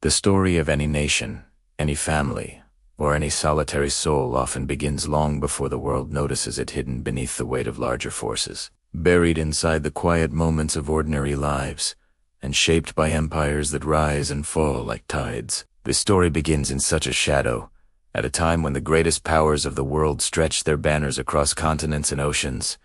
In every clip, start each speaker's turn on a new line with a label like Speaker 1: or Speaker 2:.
Speaker 1: The story of any nation, any family, or any solitary soul often begins long before the world notices it, hidden beneath the weight of larger forces, buried inside the quiet moments of ordinary lives, and shaped by empires that rise and fall like tides. This story begins in such a shadow, at a time when the greatest powers of the world stretched their banners across continents and oceans,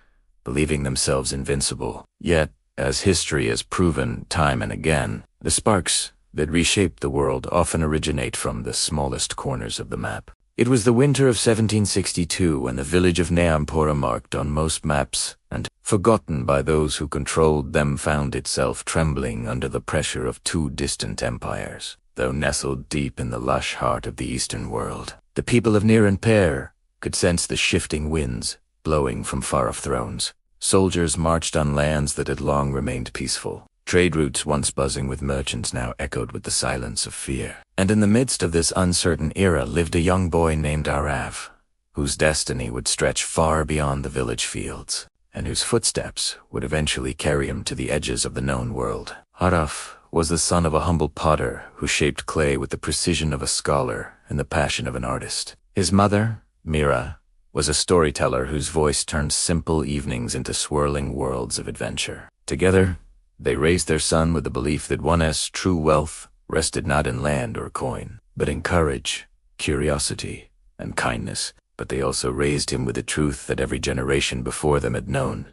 Speaker 1: believing themselves invincible. Yet, as history has proven time and again, the sparks that reshape the world often originate from the smallest corners of the map. It was the winter of 1762 when the village of Nyampora, marked on most maps and forgotten by those who controlled them, found itself trembling under the pressure of two distant empires. Though nestled deep in the lush heart of the eastern world, the people of Nyampora could sense the shifting winds blowing from far-off thrones. Soldiers marched on lands that had long remained peaceful. Trade routes once buzzing with merchants now echoed with the silence of fear. And in the midst of this uncertain era lived a young boy named Arav, whose destiny would stretch far beyond the village fields, and whose footsteps would eventually carry him to the edges of the known world. Arav was the son of a humble potter who shaped clay with the precision of a scholar and the passion of an artist. His mother, Mira, was a storyteller whose voice turned simple evenings into swirling worlds of adventure. Together, they raised their son with the belief that one's true wealth rested not in land or coin, but in courage, curiosity, and kindness. But they also raised him with the truth that every generation before them had known.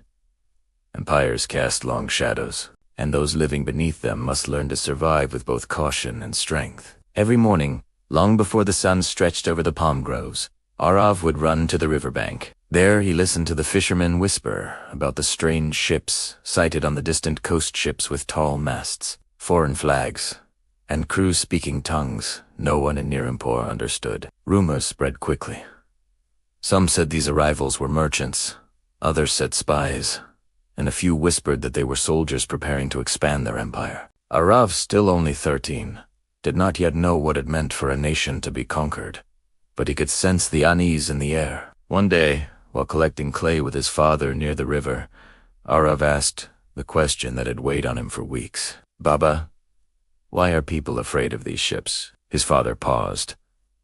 Speaker 1: Empires cast long shadows, and those living beneath them must learn to survive with both caution and strength. Every morning, long before the sun stretched over the palm groves, Arav would run to the riverbank. There he listened to the fishermen whisper about the strange ships sighted on the distant coast, ships with tall masts, foreign flags, and crews speaking tongues no one in Nyampora understood. Rumors spread quickly. Some said these arrivals were merchants, others said spies, and a few whispered that they were soldiers preparing to expand their empire. Arav, still only 13, did not yet know what it meant for a nation to be conquered, but he could sense the unease in the air. One day, while collecting clay with his father near the river, Arav asked the question that had weighed on him for weeks. "Baba, why are people afraid of these ships?" His father paused,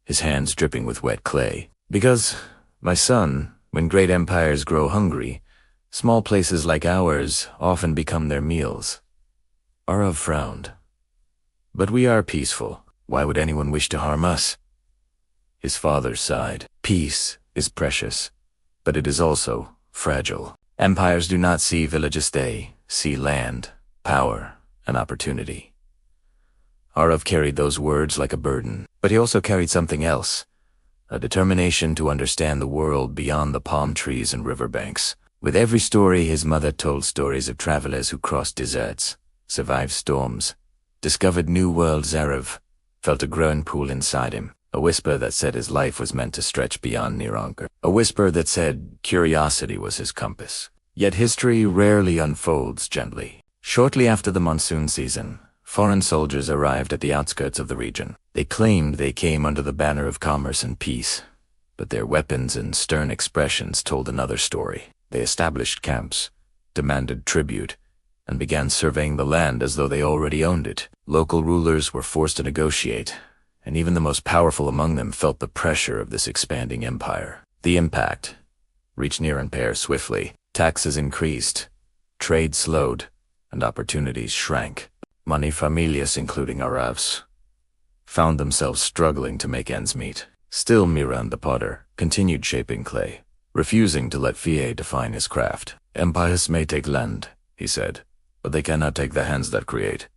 Speaker 1: his hands dripping with wet clay. "Because, my son, when great empires grow hungry, small places like ours often become their meals." Arav frowned. "But we are peaceful. Why would anyone wish to harm us?" His father sighed. "Peace is precious, but it is also fragile. Empires do not see villages, they see land, power, and opportunity." Arav carried those words like a burden, but he also carried something else, a determination to understand the world beyond the palm trees and riverbanks. With every story, his mother told stories of travelers who crossed deserts, survived storms, discovered new worlds. Arav felt a growing pull inside him. A whisper that said his life was meant to stretch beyond Nyampora. A whisper that said curiosity was his compass. Yet history rarely unfolds gently. Shortly after the monsoon season, foreign soldiers arrived at the outskirts of the region. They claimed they came under the banner of commerce and peace, but their weapons and stern expressions told another story. They established camps, demanded tribute, and began surveying the land as though they already owned it. Local rulers were forced to negotiate, and even the most powerful among them felt the pressure of this expanding empire. The impact reached Nyampora swiftly. Taxes increased, trade slowed, and opportunities shrank. Many familias, including Arav's, found themselves struggling to make ends meet. Still, Miran the potter continued shaping clay, refusing to let fear define his craft. "Empires may take land," he said, "but they cannot take the hands that create."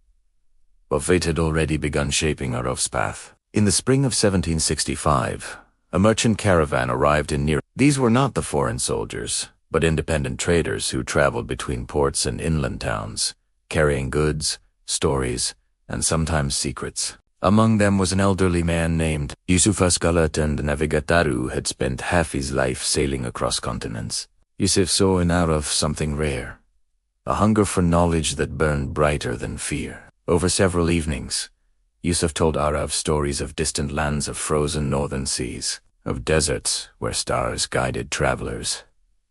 Speaker 1: But fate had already begun shaping Arav's path. In the spring of 1765, a merchant caravan arrived in Nyampora. These were not the foreign soldiers, but independent traders who traveled between ports and inland towns, carrying goods, stories, and sometimes secrets. Among them was an elderly man named Yusuf Askalat, and Navigataru had spent half his life sailing across continents. Yusuf saw in Arav something rare, a hunger for knowledge that burned brighter than fear. Over several evenings, Yusuf told Arav stories of distant lands, of frozen northern seas, of deserts where stars guided travelers,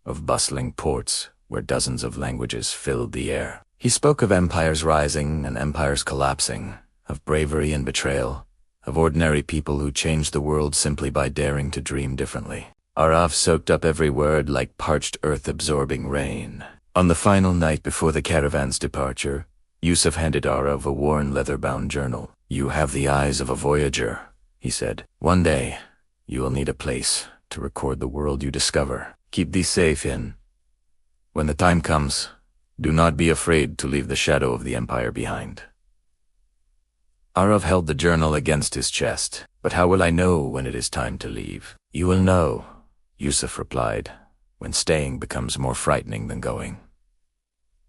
Speaker 1: of bustling ports where dozens of languages filled the air. He spoke of empires rising and empires collapsing, of bravery and betrayal, of ordinary people who changed the world simply by daring to dream differently. Arav soaked up every word like parched earth absorbing rain. On the final night before the caravan's departure, Yusuf handed Arav a worn leather-bound journal. "You have the eyes of a voyager," he said. "One day, you will need a place to record the world you discover. Keep these safe in. When the time comes, do not be afraid to leave the shadow of the Empire behind." Arav held the journal against his chest. "But how will I know when it is time to leave?" "You will know," Yusuf replied, "when staying becomes more frightening than going."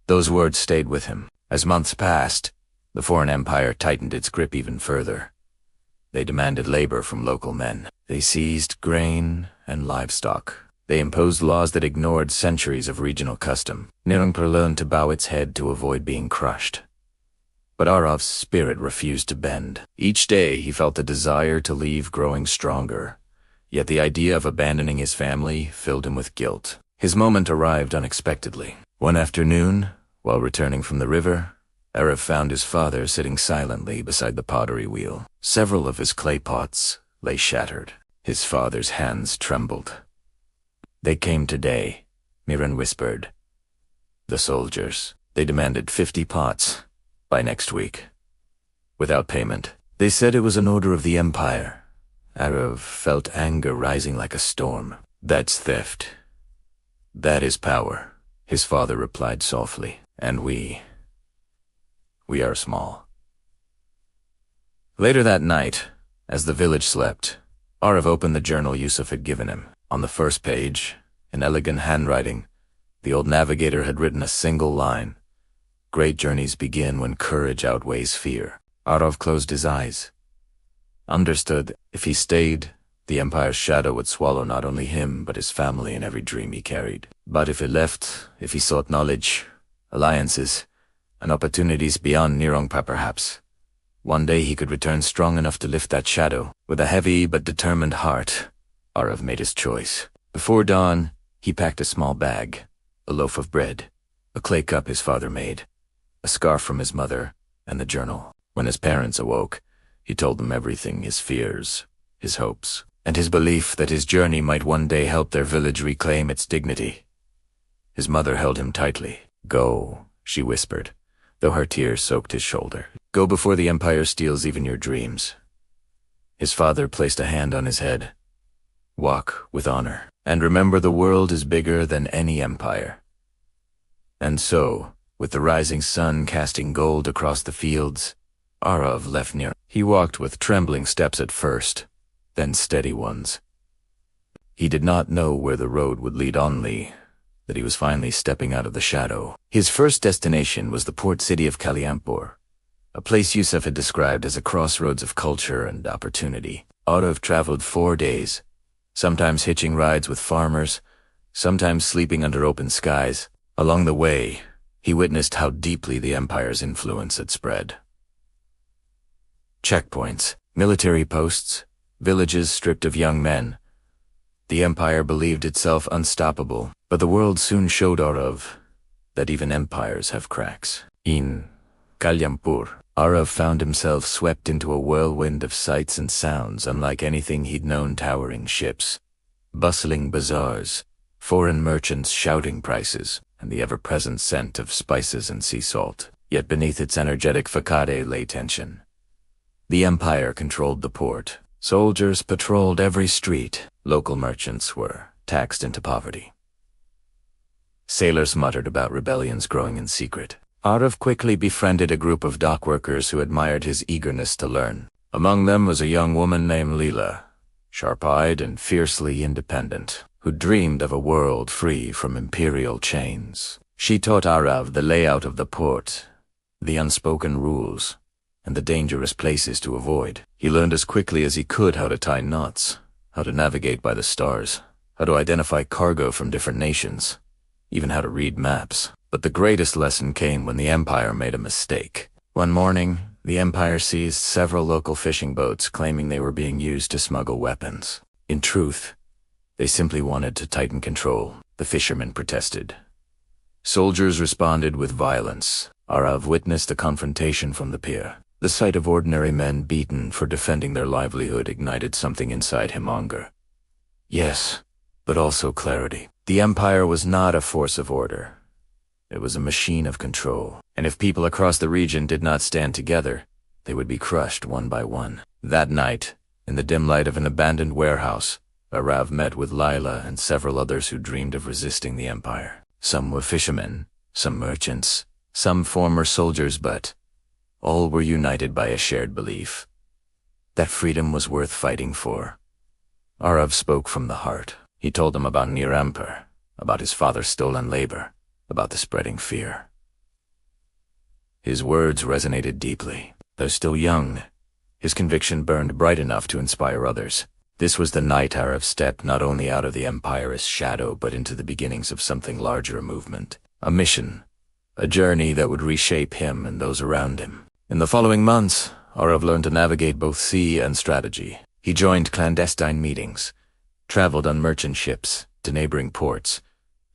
Speaker 1: Those words stayed with him. As months passed, the foreign empire tightened its grip even further. They demanded labor from local men. They seized grain and livestock. They imposed laws that ignored centuries of regional custom. Nirangpur learned to bow its head to avoid being crushed. But Arav's spirit refused to bend. Each day he felt the desire to leave growing stronger. Yet the idea of abandoning his family filled him with guilt. His moment arrived unexpectedly. One afternoon, while returning from the river, Arav found his father sitting silently beside the pottery wheel. Several of his clay pots lay shattered. His father's hands trembled. "They came today," Miran whispered. "The soldiers. They demanded 50 pots by next week, without payment. They said it was an order of the Empire." Arav felt anger rising like a storm. "That's theft. That is power," his father replied softly. "And we are small." Later that night, as the village slept, Arav opened the journal Yusuf had given him. On the first page, in elegant handwriting, the old navigator had written a single line: "Great journeys begin when courage outweighs fear." Arav closed his eyes. Understood, if he stayed, the Empire's shadow would swallow not only him, but his family and every dream he carried. But if he left, if he sought knowledge, alliances, and opportunities beyond Nirongpa perhaps, one day he could return strong enough to lift that shadow. With a heavy but determined heart, Arav made his choice. Before dawn, he packed a small bag, a loaf of bread, a clay cup his father made, a scarf from his mother, and the journal. When his parents awoke, he told them everything: his fears, his hopes, and his belief that his journey might one day help their village reclaim its dignity. His mother held him tightly. "Go," she whispered, though her tears soaked his shoulder. "Go before the Empire steals even your dreams." His father placed a hand on his head. "Walk with honor, and remember the world is bigger than any empire." And so, with the rising sun casting gold across the fields, Arav left Nir. He walked with trembling steps at first, then steady ones. He did not know where the road would lead, only that he was finally stepping out of the shadow. His first destination was the port city of Kalyampur, a place Yusuf had described as a crossroads of culture and opportunity. Arav traveled 4 days, sometimes hitching rides with farmers, sometimes sleeping under open skies. Along the way, he witnessed how deeply the Empire's influence had spread. Checkpoints, military posts, villages stripped of young men. The Empire believed itself unstoppable, but the world soon showed Arav that even empires have cracks. In Kalyampur, Arav found himself swept into a whirlwind of sights and sounds unlike anything he'd known: towering ships, bustling bazaars, foreign merchants shouting prices, and the ever-present scent of spices and sea salt. Yet beneath its energetic facade lay tension. The Empire controlled the port. Soldiers patrolled every street. Local merchants were taxed into poverty. Sailors muttered about rebellions growing in secret. Arav quickly befriended a group of dock workers who admired his eagerness to learn. Among them was a young woman named Leela, sharp-eyed and fiercely independent, who dreamed of a world free from imperial chains. She taught Arav the layout of the port, the unspoken rules, and the dangerous places to avoid. He learned as quickly as he could how to tie knots, how to navigate by the stars, how to identify cargo from different nations, even how to read maps. But the greatest lesson came when the Empire made a mistake. One morning, the Empire seized several local fishing boats, claiming they were being used to smuggle weapons. In truth, they simply wanted to tighten control. The fishermen protested. Soldiers responded with violence. Arav witnessed a confrontation from the pier. The sight of ordinary men beaten for defending their livelihood ignited something inside him: anger. Yes, but also clarity. The Empire was not a force of order. It was a machine of control, and if people across the region did not stand together, they would be crushed one by one. That night, in the dim light of an abandoned warehouse, Arav met with Lila and several others who dreamed of resisting the Empire. Some were fishermen, some merchants, some former soldiers, but all were united by a shared belief that freedom was worth fighting for. Arav spoke from the heart. He told them about Nirampur, about his father's stolen labor, about the spreading fear. His words resonated deeply. Though still young, his conviction burned bright enough to inspire others. This was the night Arav stepped not only out of the Empire's shadow, but into the beginnings of something larger: a movement, a mission, a journey that would reshape him and those around him. In the following months, Arav learned to navigate both sea and strategy. He joined clandestine meetings, traveled on merchant ships to neighboring ports,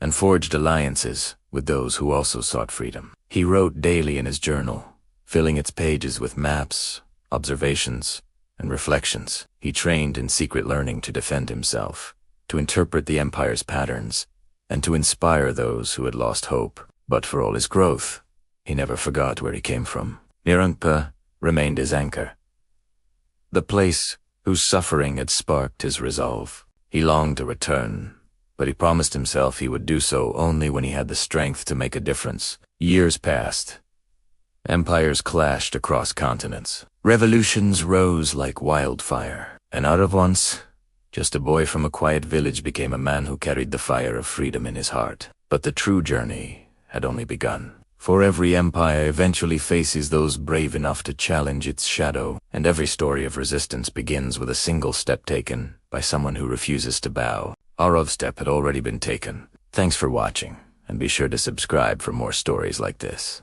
Speaker 1: and forged alliances with those who also sought freedom. He wrote daily in his journal, filling its pages with maps, observations, and reflections. He trained in secret learning to defend himself, to interpret the Empire's patterns, and to inspire those who had lost hope. But for all his growth, he never forgot where he came from. Nirampur remained his anchor, the place whose suffering had sparked his resolve. He longed to return, but he promised himself he would do so only when he had the strength to make a difference. Years passed. Empires clashed across continents. Revolutions rose like wildfire. And out of once, just a boy from a quiet village became a man who carried the fire of freedom in his heart. But the true journey had only begun. For every empire eventually faces those brave enough to challenge its shadow, and every story of resistance begins with a single step taken by someone who refuses to bow. Arav's step had already been taken. Thanks for watching, and be sure to subscribe for more stories like this.